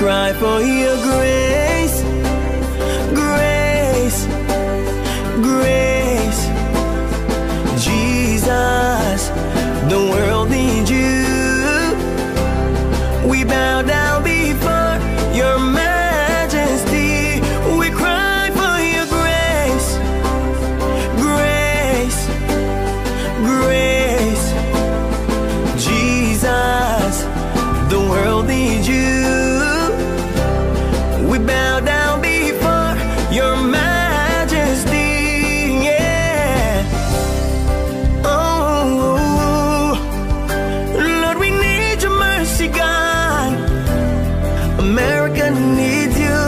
cry for your grace, grace, grace. Jesus, the world needs you. We bow down before your majesty. We cry for your grace, grace, grace. Jesus, the world needs you. We bow down before your majesty, yeah. Oh, Lord, we need your mercy, God. America needs you,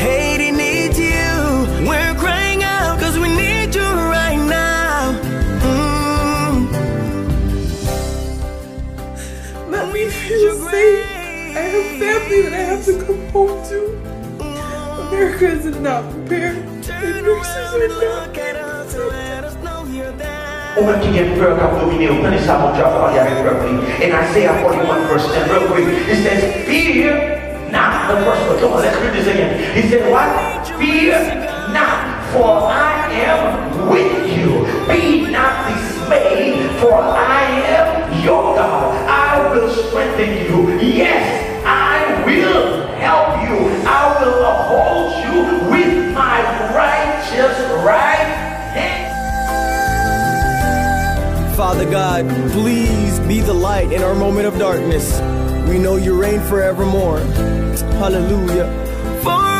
Haiti needs you. We're crying out cause we need you right now. Let me feel safe. I have family that I have to come home to. America is not prepared. The nurses are not. On va prier une peur qu'a dominé. Vous connaissez ça, mon Dieu a parlé avec peuple. In Isaiah 41 verse 10, real quick, it says, fear not. The first one, come on, let's read this again. He said what? Fear not, for I am with you. Be not dismayed, for I am your God. I will strengthen you. Yes, I will help you. I will uphold you with my righteous right hand. Father God, please be the light in our moment of darkness. We know you reign forevermore. Hallelujah. For